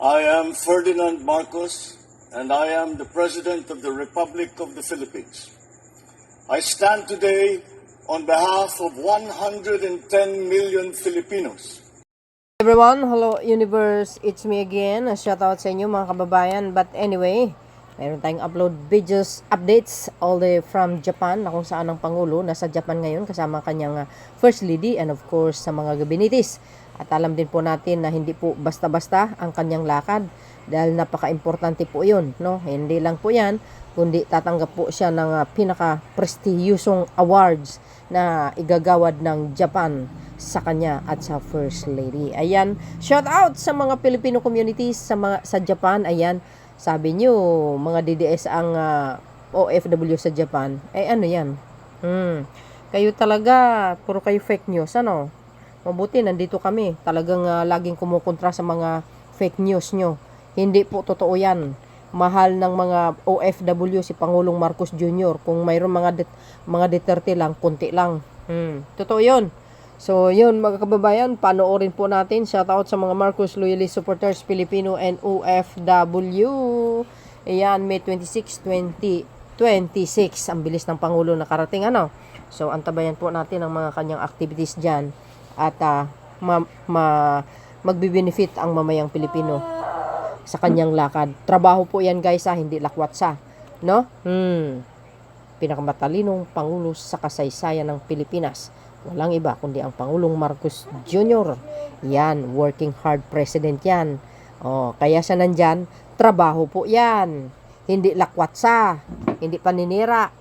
I am Ferdinand Marcos, and I am the President of the Republic of the Philippines. I stand today on behalf of 110 million Filipinos. Everyone, hello universe, it's me again. Shoutout sa inyo mga kababayan. But anyway, mayroon tayong upload videos, updates all the way from Japan, na kung saan ang Pangulo nasa Japan ngayon kasama kanyang First Lady and of course sa mga gabinitis. At alam din po natin na hindi po basta-basta ang kanyang lakad dahil napaka-importante po yun, no? Hindi lang po yan, kundi tatanggap po siya ng pinaka-prestihiyosong awards na igagawad ng Japan sa kanya at sa First Lady. Ayan, shout out sa mga Filipino communities sa Japan. Ayan, sabi nyo, mga DDS ang OFW sa Japan. Ano yan? Kayo talaga, puro kayo fake news, ano? Mabuti, nandito kami. Talagang laging kumukontra sa mga fake news nyo. Hindi po totoo yan. Mahal ng mga OFW si Pangulong Marcos Jr. Kung mayroon mga Duterte lang, kunti lang. Totoo yun. So, yun mga kababayan, panoorin po natin. Shoutout sa mga Marcos Loyalist Supporters, Filipino and OFW. Ayan, May 26, 2026. Ang bilis ng Pangulo nakarating, ano? So, antabayan po natin ang mga kanyang activities dyan. At magbe-benefit ang mamayang Pilipino sa kanyang lakad. Trabaho po yan guys, hindi lakwatsa, no? Pinakamatalinong Pangulo sa kasaysayan ng Pilipinas. Walang iba kundi ang Pangulong Marcos Jr. Yan, working hard president yan. Kaya siya nandyan, trabaho po yan. Hindi lakwatsa, hindi paninira.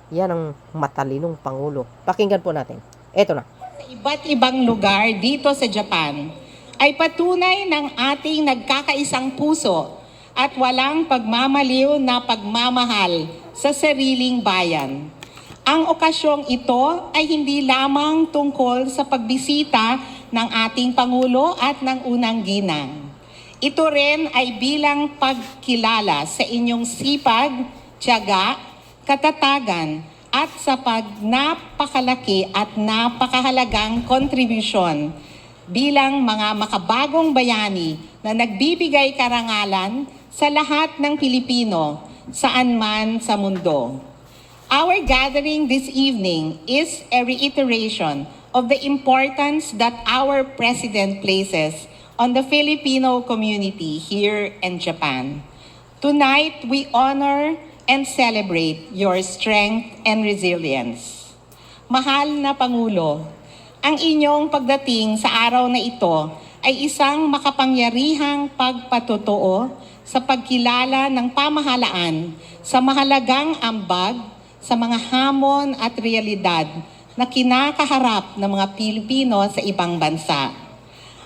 Yan ang matalinong Pangulo. Pakinggan po natin. Eto na. Iba't ibang lugar dito sa Japan ay patunay ng ating nagkakaisang puso at walang pagmamaliw na pagmamahal sa sariling bayan. Ang okasyong ito ay hindi lamang tungkol sa pagbisita ng ating Pangulo at ng unang ginang. Ito rin ay bilang pagkilala sa inyong sipag, tiyaga, katatagan, at sa napakalaki at napakahalagang kontribusyon bilang mga makabagong bayani na nagbibigay karangalan sa lahat ng Pilipino saan man sa mundo. Our gathering this evening is a reiteration of the importance that our President places on the Filipino community here in Japan. Tonight, we honor and celebrate your strength and resilience. Mahal na Pangulo, ang inyong pagdating sa araw na ito ay isang makapangyarihang pagpatotoo sa pagkilala ng pamahalaan sa mahalagang ambag sa mga hamon at realidad na kinakaharap ng mga Pilipino sa ibang bansa.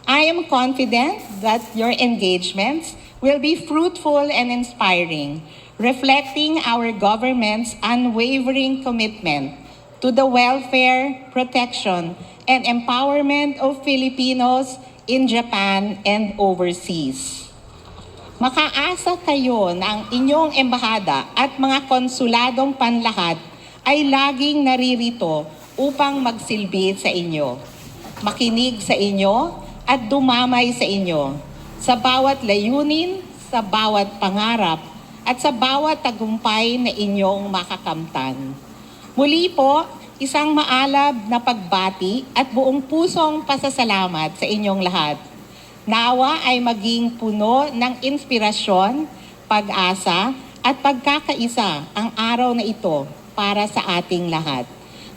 I am confident that your engagements will be fruitful and inspiring, reflecting our government's unwavering commitment to the welfare, protection, and empowerment of Filipinos in Japan and overseas. Makaasa kayo na ang inyong embahada at mga konsuladong panlahat ay laging naririto upang magsilbi sa inyo, makinig sa inyo at dumamay sa inyo sa bawat layunin, sa bawat pangarap, at sa bawat tagumpay na inyong makakamtan. Muli po, isang maalab na pagbati at buong pusong pasasalamat sa inyong lahat. Nawa ay maging puno ng inspirasyon, pag-asa at pagkakaisa ang araw na ito para sa ating lahat.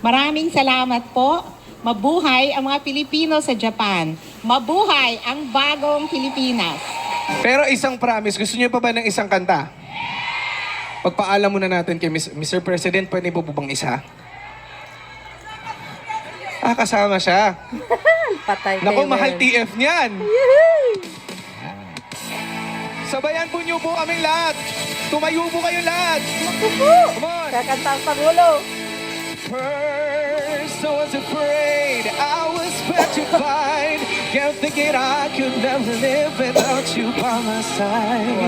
Maraming salamat po. Mabuhay ang mga Pilipino sa Japan. Mabuhay ang bagong Pilipinas. Pero isang promise, gusto niyo pa ba ng isang kanta? Pagpaalam muna natin kay Mr. President, pwede po bang isa? Kasama siya. Patay Naku, kayo mahal ngayon. TF niyan. Sabayan po niyo po kaming lahat. Tumayo po kayo lahat. Come on. Kakanta ang Pangulo. First I was afraid, I was petrified. Kept thinking I could never live without you by my side.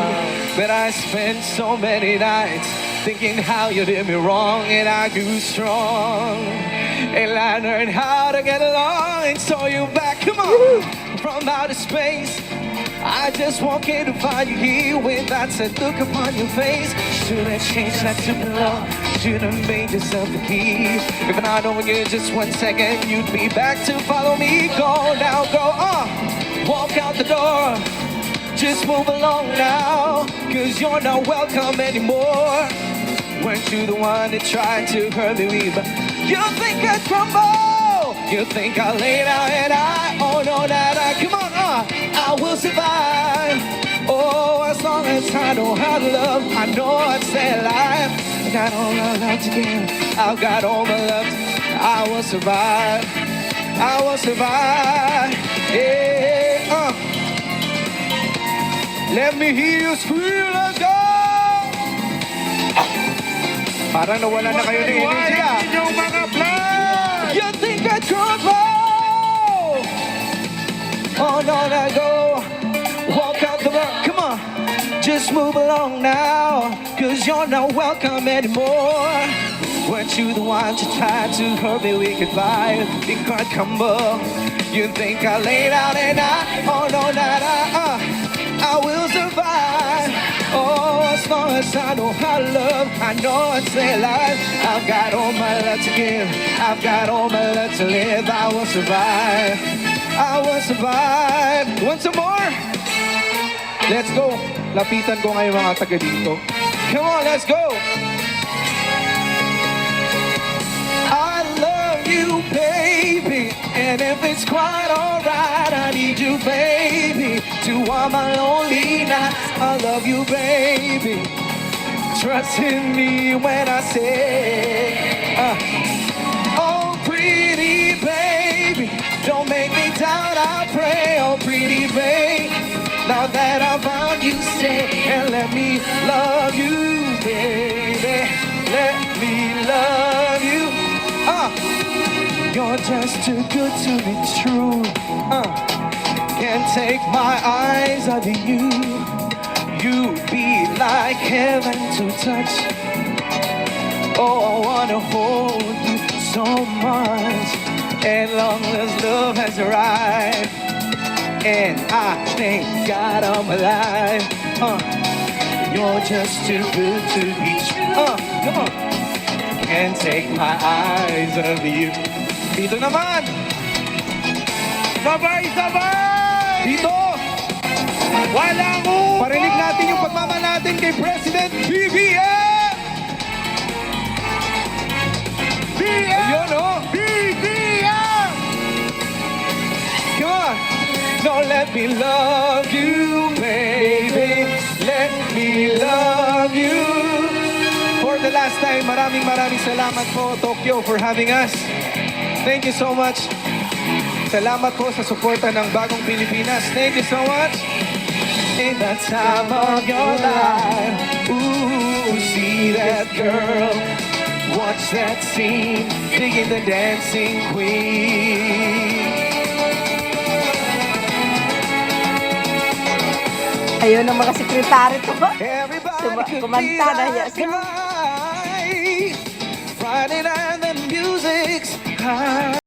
But I spent so many nights thinking how you did me wrong, and I grew strong. And I learned how to get along and saw you back, come on, from outer space. I I just walk in to find you here with that sad look upon your face. Should've changed that to love. Should've made yourself the key. If I known you just 1 second, you'd be back to follow me. Go now, go walk out the door. Just move along now, 'cause you're not welcome anymore. Weren't you the one that tried to hurt me? But you think I'd crumble? You think I'll lay down and oh no, that come on, I will survive. Oh, as long as I know how to love, I know I'd stay alive. I got all my love to give, I've got all my love. I will survive. I will survive. Yeah. Let me hear you scream, let's go! Parang nawala na kayo ng energy, You think I'd crumble? Oh no, now go. Walk out the door, come on. Just move along now, 'cause you're not welcome anymore. Weren't you the one to try to hurt me? We could fight, think I'd crumble. You think I lay down and oh no, not I will survive. Oh, as long as I know how to love, I know I'd stay alive. I've got all my love to give, I've got all my love to live. I will survive. I will survive. Want some more? Let's go. Lapitan ko ngayon mga taga dito. Come on, let's go. I love you, baby. And if it's quite alright, I need you, baby, to warm my lonely nights. I love you, baby. Trust in me when I say, oh, pretty baby, don't make me doubt, I pray. Oh, pretty baby, now that I found you, stay and let me love you, baby. Let me love you. You're just too good to be true. Can't take my eyes off of you. You be like heaven to touch. Oh, I wanna hold you so much. And long as love has arrived, and I thank God I'm alive. You're just too good to be true. Come on. Can't take my eyes off you. Dito naman! Sabay! Dito! Walang upo! Parinig natin yung pagmamahal natin kay President BBM! Ayun, BBM! Come on! No, let me love you, baby. Let me love you. For the last time, maraming salamat po, Tokyo, for having us. Thank you so much. Salamat po sa suporta ng Bagong Pilipinas. Thank you so much. In the time of your life, ooh, see that girl, watch that scene, digging the dancing queen. Ayun ang mga sekretary to. Everybody could Kumanta na be yan. that guy. Friday night the music's high.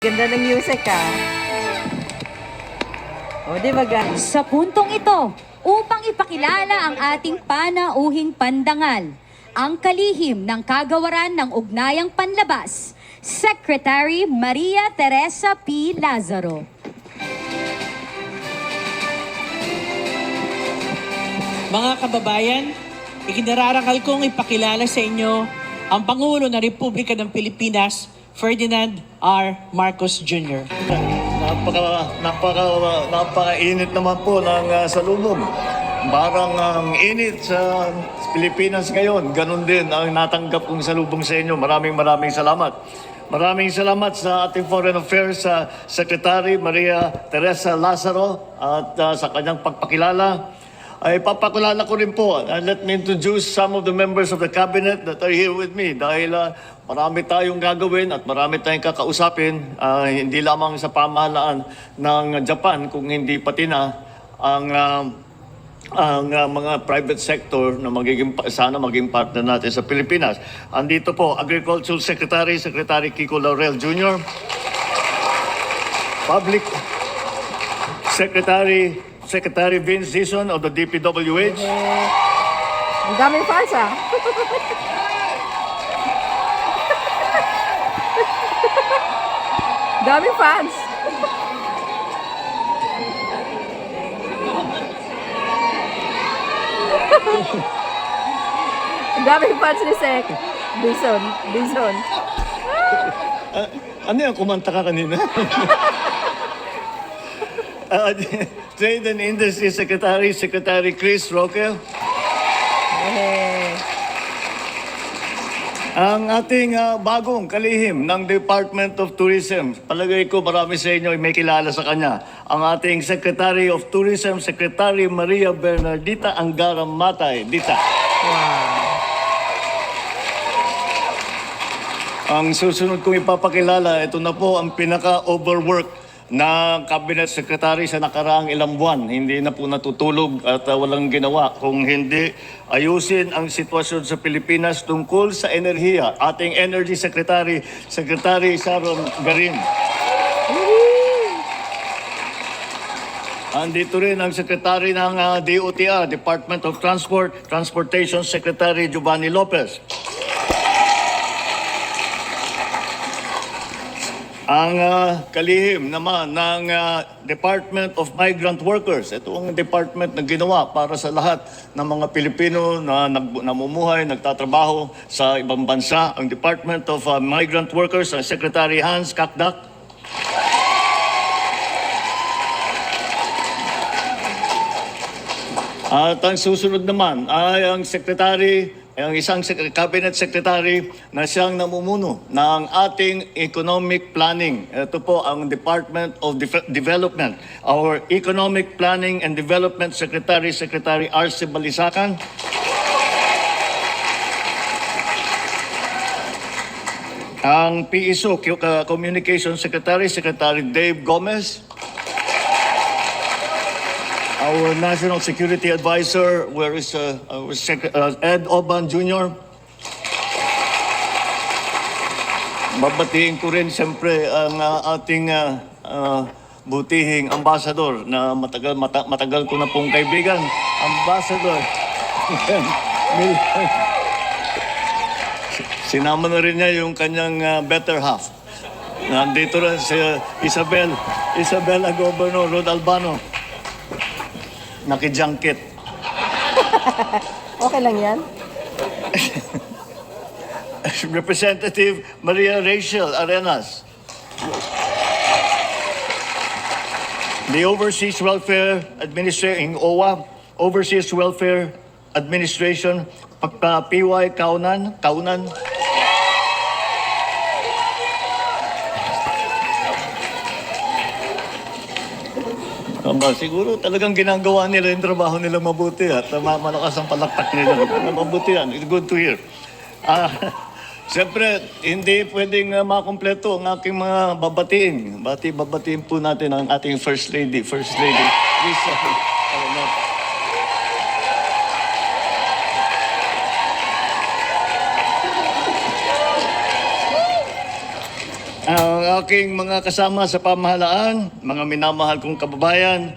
Ganda ng music O, di ba guys? Sa puntong ito, upang ipakilala ang ating panauhing pandangal, ang kalihim ng kagawaran ng ugnayang panlabas, Secretary Maria Teresa P. Lazaro. Mga kababayan, ikinararangal kong ipakilala sa inyo ang Pangulo ng Republika ng Pilipinas, Ferdinand R. Marcos Jr. Napaka-init naman po ng salubong. Parang ang init sa Pilipinas ngayon, ganun din ang natanggap kong salubong sa inyo. Maraming salamat. Maraming salamat sa ating Foreign Affairs Secretary Maria Teresa Lazaro at sa kanyang pagpakilala. Ay papakilala ko rin po. Let me introduce some of the members of the cabinet that are here with me dahil marami tayong gagawin at marami tayong kakausapin, hindi lamang sa pamahalaan ng Japan, kung hindi pati na ang mga private sector na sana maging partner natin sa Pilipinas. Andito po, Agricultural Secretary, Secretary Kiko Laurel Jr., Public Secretary Vince Dizon of the DPWH. Ang daming fans ah. Daming fans. Ang daming fans ni Sek. Dizon. Ano yung kumanta ka kanina? Trade and Industry Secretary, Secretary Chris Roque. Ang ating bagong kalihim ng Department of Tourism, palagay ko marami sa inyo ay may kilala sa kanya. Ang ating Secretary of Tourism, Secretary Maria Bernardita Angara Matay. Dita. Ang susunod kong ipapakilala, ito na po ang pinaka-overwork na Cabinet Secretary sa nakaraang ilang buwan. Hindi na po natutulog at walang ginawa kung hindi ayusin ang sitwasyon sa Pilipinas tungkol sa enerhiya. Ating Energy Secretary, Secretary Sharon Garin. Andito rin ang Secretary ng DOTR, Department of Transportation Secretary Giovanni Lopez. Ang kalihim naman ng Department of Migrant Workers. Ito ang department na ginawa para sa lahat ng mga Pilipino na namumuhay, nagtatrabaho sa ibang bansa. Ang Department of Migrant Workers, ang Secretary Hans Kakdak. At ang susunod naman ay ang isang cabinet secretary na siyang namumuno ng ating economic planning. Ito po ang Department of Development. Our Economic Planning and Development Secretary, Secretary Arce Balisacan. Ang PSO, Communication Secretary, Secretary Dave Gomez. Our National Security Advisor, where is Ed Oban Jr. Babatiin ko rin siyempre ang ating butihing ambassador na matagal ko na pong kaibigan. Ambassador. Sinama na rin niya yung kanyang better half. Nandito rin si Isabela Governor Rod Albano. Nakijangkit. Okay lang yan. Representative Maria Rachel Arenas. The Overseas Welfare Administration, OWA, Overseas Welfare Administration, PY Kaunan. Siguro talagang ginagawa nila yung trabaho nila mabuti at malakas ang palakpak nila. Mabuti yan. It's good to hear. Siyempre, hindi pwedeng makompleto ang aking mga babatiin. Babatiin po natin ang ating First Lady. First Lady. Please, ang aking mga kasama sa pamahalaan, mga minamahal kong kababayan,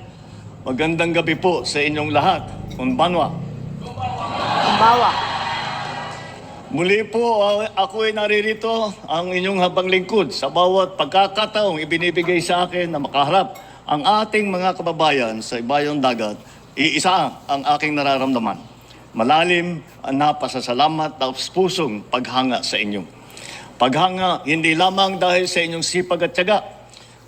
magandang gabi po sa inyong lahat. Konbanwa. Kumbawa. Muli po, ako ay naririto ang inyong habang lingkod sa bawat pagkakataong ibinibigay sa akin na makaharap ang ating mga kababayan sa ibayong dagat iisa ang aking nararamdaman. Malalim na pasasalamat at pusong paghanga sa inyo. Paghanga hindi lamang dahil sa inyong sipag at tiyaga,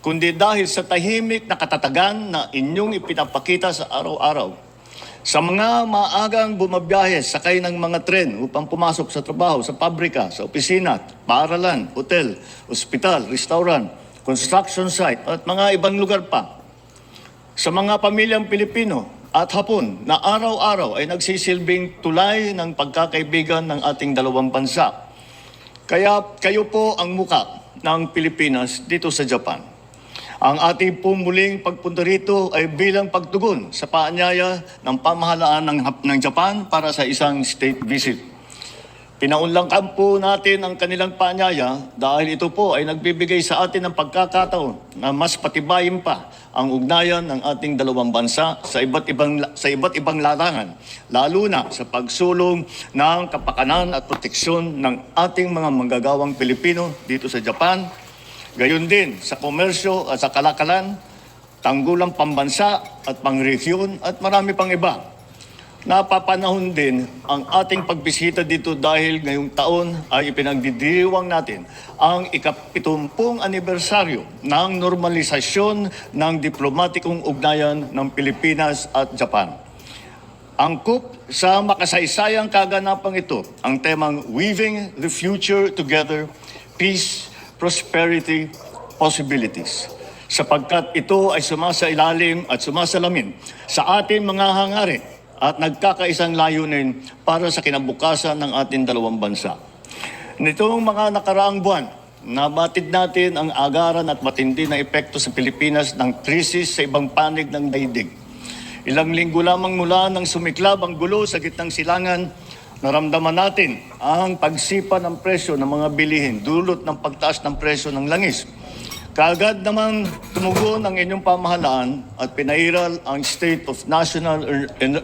kundi dahil sa tahimik na katatagan na inyong ipinapakita sa araw-araw. Sa mga maagang bumabiyahe, sakay ng mga tren upang pumasok sa trabaho, sa pabrika, sa opisina, paaralan, hotel, ospital, restaurant, construction site at mga ibang lugar pa. Sa mga pamilyang Pilipino at Hapon na araw-araw ay nagsisilbing tulay ng pagkakaibigan ng ating dalawang bansa. Kaya kayo po ang muka ng Pilipinas dito sa Japan. Ang ating muling pagpunta rito ay bilang pagtugon sa paanyaya ng pamahalaan ng Japan para sa isang state visit. Pinaunlangkan po natin ang kanilang paanyaya dahil ito po ay nagbibigay sa atin ng pagkakataon na mas patibayin pa ang ugnayan ng ating dalawang bansa sa iba't ibang larangan, lalo na sa pagsulong ng kapakanan at proteksyon ng ating mga manggagawang Pilipino dito sa Japan. Gayon din sa komersyo at sa kalakalan, tanggulang pambansa at pangrehiyon at marami pang iba. Napapanahon din ang ating pagbisita dito dahil ngayong taon ay ipinagdidiwang natin ang ika-70 anibersaryo ng normalisasyon ng diplomatikong ugnayan ng Pilipinas at Japan. Angkop sa makasaysayang kaganapang ito ang temang Weaving the Future Together, Peace, Prosperity, Possibilities. Sapagkat ito ay sumasailalim at sumasalamin sa ating mga hangarin at nagkakaisang layunin para sa kinabukasan ng ating dalawang bansa. Nitong mga nakaraang buwan, nabatid natin ang agaran at matindi na epekto sa Pilipinas ng krisis sa ibang panig ng daigdig. Ilang linggo lamang mula nang sumiklab ang gulo sa gitnang silangan, naramdaman natin ang pagsipa ng presyo ng mga bilihin dulot ng pagtaas ng presyo ng langis. Kaagad namang tumugon ang inyong pamahalaan at pinairal ang State of National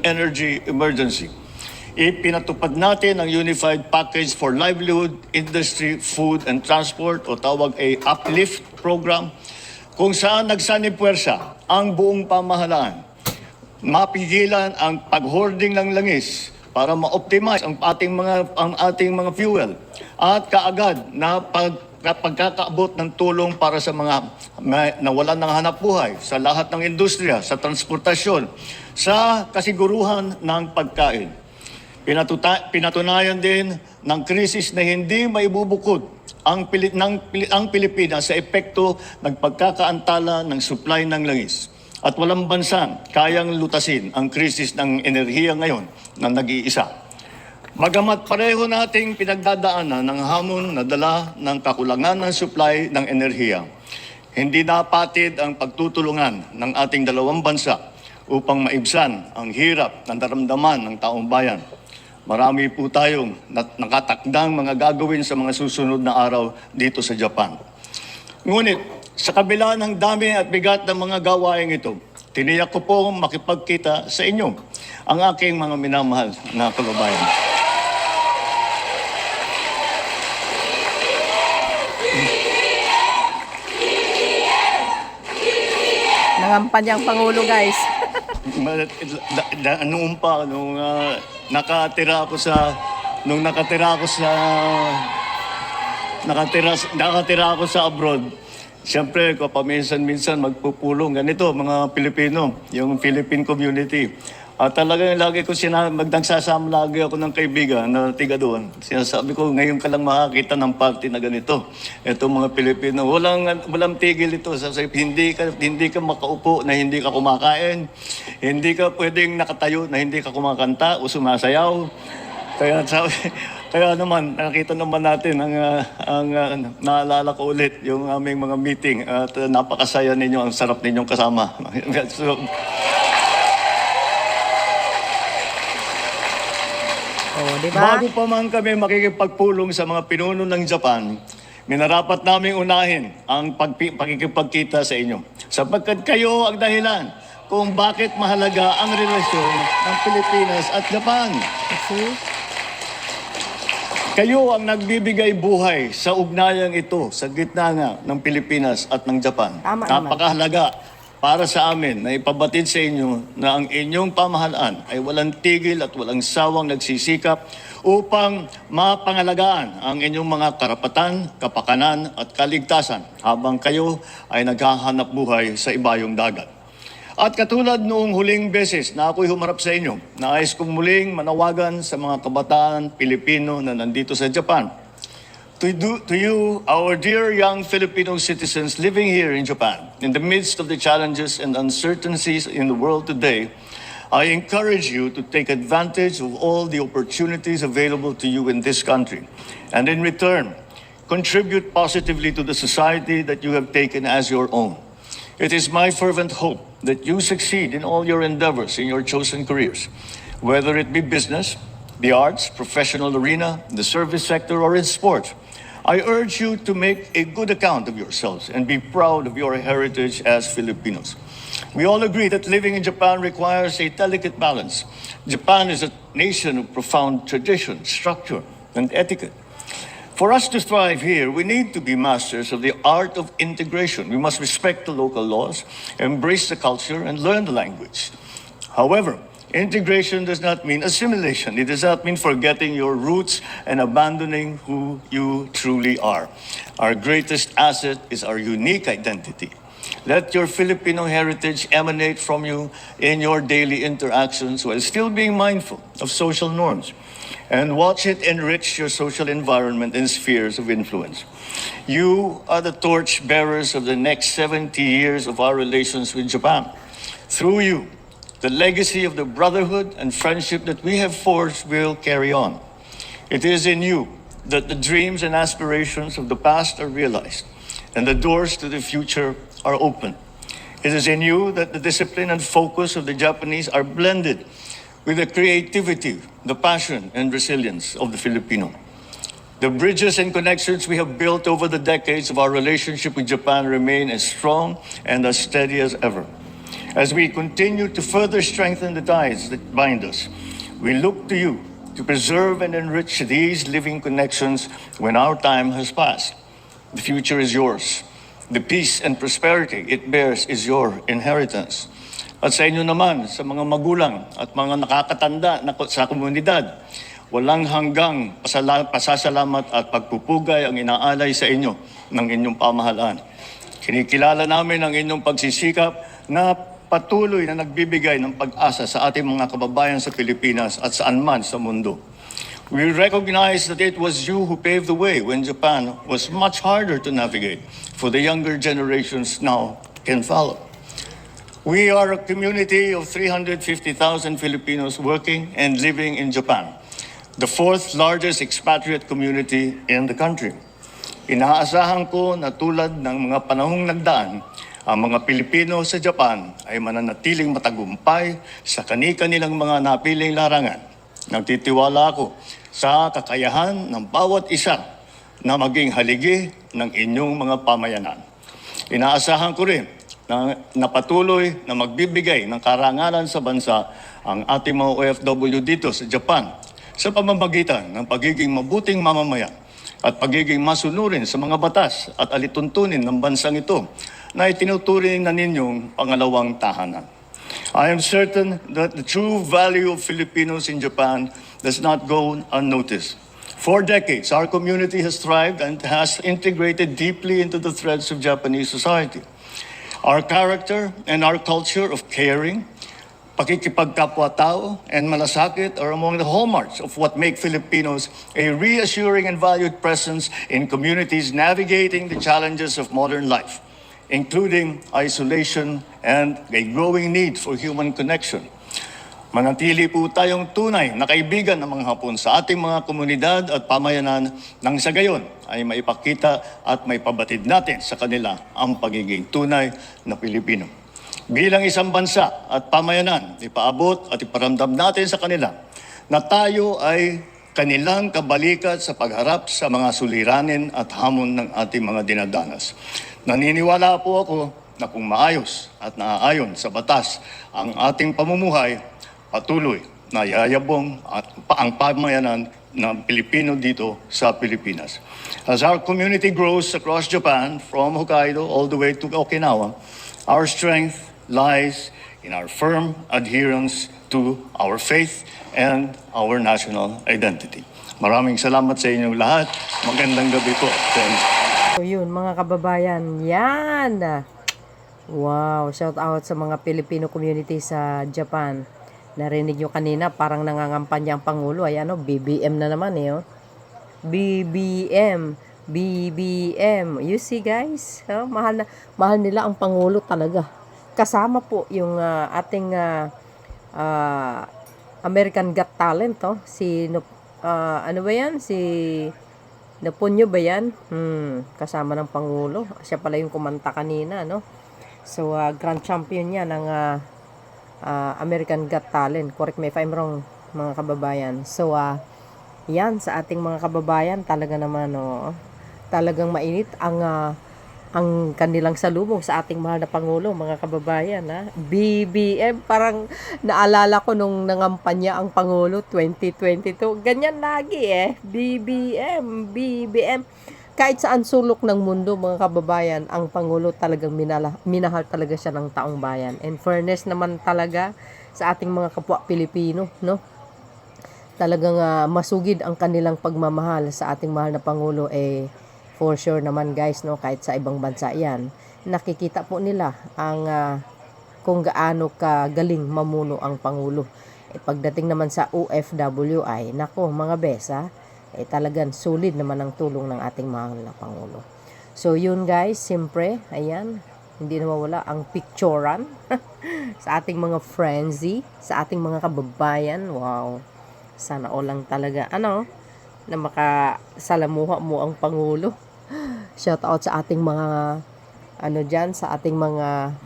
Energy Emergency. Ipinatupad natin ang Unified Package for Livelihood, Industry, Food and Transport o tawag ay UPLIFT program kung saan nagsanib-puwersa ang buong pamahalaan. Mapigilan ang pag-hoarding ng langis para ma-optimize ang ating mga fuel at kaagad na pagkakaabot ng tulong para sa mga nawalan ng hanapbuhay sa lahat ng industriya, sa transportasyon, sa kasiguruhan ng pagkain. Pinatunayan din ng krisis na hindi maibubukod ang Pilipinas sa epekto ng pagkakaantala ng supply ng langis. At walang bansa kayang lutasin ang krisis ng enerhiya ngayon na nag-iisa. Magamat pareho nating pinagdadaanan ng hamon na dala ng kakulangan ng supply ng enerhiya, hindi napatid ang pagtutulungan ng ating dalawang bansa upang maibsan ang hirap na naramdaman ng taong bayan. Marami po tayong nakatakdang mga gagawin sa mga susunod na araw dito sa Japan. Ngunit, sa kabila ng dami at bigat ng mga gawain ito, tiniyak ko po makipagkita sa inyo, ang aking mga minamahal na kababayan. Nangampanyang Pangulo, guys. Noong pa, nakatira ako sa abroad. Siyempre, paminsan-minsan magpupulong ganito, mga Pilipino, yung Philippine community. At talagang lagi ko nagsasama lagi ako ng kaibigan na tiga doon. Sinasabi ko, ngayon ka lang makakita ng party na ganito. Ito mga Pilipino, walang tigil ito. Hindi ka makaupo na hindi ka kumakain. Hindi ka pwedeng nakatayo na hindi ka kumakanta o sumasayaw. Kaya naman, nakita naman natin ang naalala ko ulit yung aming mga meeting at napakasaya ninyo, ang sarap ninyong kasama. So, Diba? bago pa man kami makikipagpulong sa mga pinuno ng Japan, minarapat naming unahin ang pakikipagkita sa inyo. Sapagkat kayo ang dahilan kung bakit mahalaga ang relasyon ng Pilipinas at Japan. Kayo ang nagbibigay buhay sa ugnayang ito sa gitna nga ng Pilipinas at ng Japan. Tama naman. Napakahalaga para sa amin na ipabatid sa inyo na ang inyong pamahalaan ay walang tigil at walang sawang nagsisikap upang mapangalagaan ang inyong mga karapatan, kapakanan at kaligtasan habang kayo ay naghahanap buhay sa ibayong dagat. At katulad noong huling beses na ako'y humarap sa inyo, nais kong muling manawagan sa mga kabataan Pilipino na nandito sa Japan. To you, our dear young Filipino citizens living here in Japan, in the midst of the challenges and uncertainties in the world today, I encourage you to take advantage of all the opportunities available to you in this country, and in return, contribute positively to the society that you have taken as your own. It is my fervent hope that you succeed in all your endeavors in your chosen careers, whether it be business, the arts, professional arena, the service sector, or in sport. I urge you to make a good account of yourselves and be proud of your heritage as Filipinos. We all agree that living in Japan requires a delicate balance. Japan is a nation of profound tradition, structure, and etiquette. For us to thrive here, we need to be masters of the art of integration. We must respect the local laws, embrace the culture, and learn the language. However, integration does not mean assimilation. It does not mean forgetting your roots and abandoning who you truly are. Our greatest asset is our unique identity. Let your Filipino heritage emanate from you in your daily interactions while still being mindful of social norms. And watch it enrich your social environment and spheres of influence. You are the torch bearers of the next 70 years of our relations with Japan. Through you, the legacy of the brotherhood and friendship that we have forged will carry on. It is in you that the dreams and aspirations of the past are realized and the doors to the future are open. It is in you that the discipline and focus of the Japanese are blended with the creativity, the passion, and resilience of the Filipino. The bridges and connections we have built over the decades of our relationship with Japan remain as strong and as steady as ever. As we continue to further strengthen the ties that bind us, we look to you to preserve and enrich these living connections when our time has passed. The future is yours. The peace and prosperity it bears is your inheritance. At sa inyo naman, sa mga magulang at mga nakakatanda sa komunidad, walang hanggang pasasalamat at pagpupugay ang inaalay sa inyo ng inyong pamahalaan. Kinikilala namin ang inyong pagsisikap na patuloy na nagbibigay ng pag-asa sa ating mga kababayan sa Pilipinas at saan man sa mundo. We recognize that it was you who paved the way when Japan was much harder to navigate for the younger generations now can follow. We are a community of 350,000 Filipinos working and living in Japan, the fourth largest expatriate community in the country. Inaasahan ko na tulad ng mga panahong nagdaan, ang mga Pilipino sa Japan ay mananatiling matagumpay sa kani-kanilang mga napiling larangan. Nagtitiwala ako sa kakayahan ng bawat isa na maging haligi ng inyong mga pamayanan. Inaasahan ko rin na patuloy na magbibigay ng karangalan sa bansa ang ating mga OFW dito sa Japan sa pamamagitan ng pagiging mabuting mamamayan at pagiging masunurin sa mga batas at alituntunin ng bansang ito na itinuturing na ninyong pangalawang tahanan. I am certain that the true value of Filipinos in Japan does not go unnoticed. For decades, our community has thrived and has integrated deeply into the threads of Japanese society. Our character and our culture of caring, pakikipagkapwa-tao, and malasakit are among the hallmarks of what make Filipinos a reassuring and valued presence in communities navigating the challenges of modern life, including isolation and a growing need for human connection. Manatili po tayong tunay na kaibigan ng mga Hapon sa ating mga komunidad at pamayanan nang sa gayon ay maipakita at maipabatid natin sa kanila ang pagiging tunay na Pilipino. Bilang isang bansa at pamayanan, ipaabot at iparamdam natin sa kanila na tayo ay kanilang kabalikat sa pagharap sa mga suliranin at hamon ng ating mga dinadanas. Naniniwala po ako na kung maayos at naaayon sa batas ang ating pamumuhay, patuloy na yayabong ang pamayanan ng Pilipino dito sa Pilipinas. As our community grows across Japan, from Hokkaido all the way to Okinawa, our strength lies in our firm adherence to our faith and our national identity. Maraming salamat sa inyong lahat. Magandang gabi po sa inyo. So yun mga kababayan, yan! Wow, shout out sa mga Filipino community sa Japan. Narinig nyo kanina, parang nangangampanya ang Pangulo. Ay ano, BBM na naman eh. Oh. BBM. You see guys? Oh, mahal nila ang Pangulo talaga. Kasama po yung ating American Got Talent. Oh. Ano ba yan? Si Naponyo ba yan? Kasama ng Pangulo. Siya pala yung kumanta kanina. No? So, grand champion niya ng American Got Talent. Correct me if I'm wrong, mga kababayan. So, yan sa ating mga kababayan, talaga naman, talagang mainit ang kanilang salubong sa ating mahal na Pangulo, mga kababayan. BBM, parang naalala ko nung nangampanya ang Pangulo 2022. Ganyan lagi BBM. Kahit saan sulok ng mundo, mga kababayan, ang Pangulo talagang minahal talaga siya ng taong bayan. And fairness naman talaga sa ating mga kapwa Pilipino, no? Talagang masugid ang kanilang pagmamahal sa ating mahal na Pangulo. For sure naman guys, no? Kahit sa ibang bansa yan, nakikita po nila ang kung gaano kagaling mamuno ang Pangulo. Pagdating naman sa OFW ay, nako mga besa, talagang solid naman ang tulong ng ating mahal na Pangulo. So yun guys, siyempre, ayan, hindi na mawala ang picturean sa ating mga frenzy, sa ating mga kababayan. Wow, sana all lang talaga, na makasalamuha mo ang Pangulo. Shout out sa ating mga, sa ating mga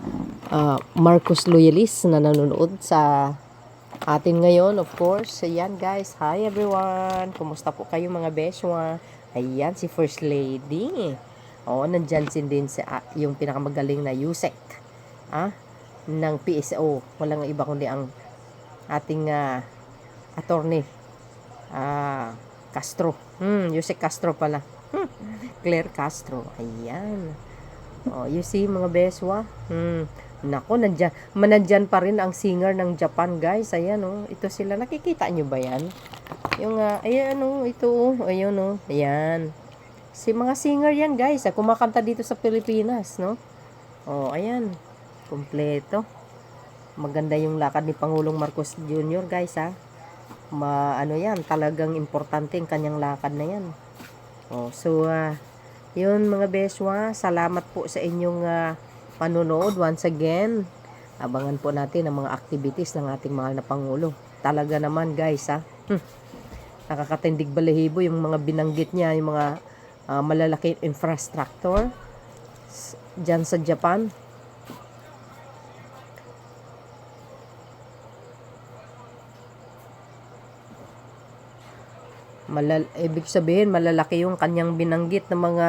Marcos loyalists na nanonood sa atin ngayon, of course. Ayan guys, hi everyone, kumusta po kayo mga beswa? Ayan si First Lady, nandyan din yung pinakamagaling na Yusek ng PSO, walang iba kundi ang ating attorney Castro, Yusek Castro pala, Claire Castro. Ayan, you see mga beswa, nako, nandyan pa rin ang singer ng Japan guys. Ayan ito sila, nakikita nyo ba yan? Yung ayan ito, ayun ayan, si mga singer yan guys, kumakanta dito sa Pilipinas, no? Ayan, kompleto, maganda yung lakad ni Pangulong Marcos Jr. guys, yan, talagang importante ang kanyang lakad na yan. So yun mga beswa, salamat po sa inyong panonood once again. Abangan po natin ang mga activities ng ating mahal na Pangulo. Talaga naman guys, nakakatindig balahibo yung mga binanggit niya, yung mga malalaking infrastructure dyan sa Japan. Ibig sabihin, malalaki yung kanyang binanggit na mga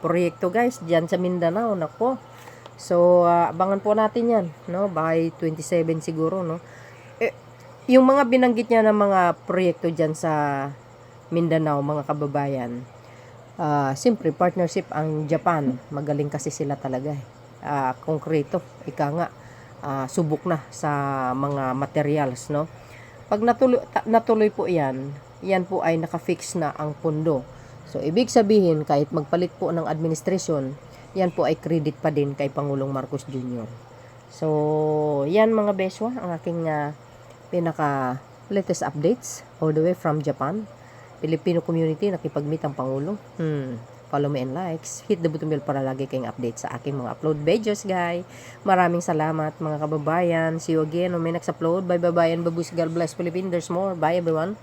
proyekto guys dyan sa Mindanao. Nako. So, abangan po natin yan, no? By 27 siguro, no? Yung mga binanggit niya ng mga proyekto dyan sa Mindanao, mga kababayan, siyempre, partnership ang Japan. Magaling kasi sila talaga. Konkreto, ika nga, subok na sa mga materials, no? Pag natuloy po yan po ay nakafix na ang pundo. So, ibig sabihin, kahit magpalit po ng administrasyon, yan po ay credit pa din kay Pangulong Marcos Jr. So, yan mga beswa, ang aking pinaka latest updates all the way from Japan. Filipino community, nakipag-meet ang Pangulo. Follow me and likes. Hit the button bell para lagi kayong update sa aking mga upload videos, guys. Maraming salamat mga kababayan. See you again on my next upload. Bye bye and babush. God bless Philippines. There's more. Bye everyone.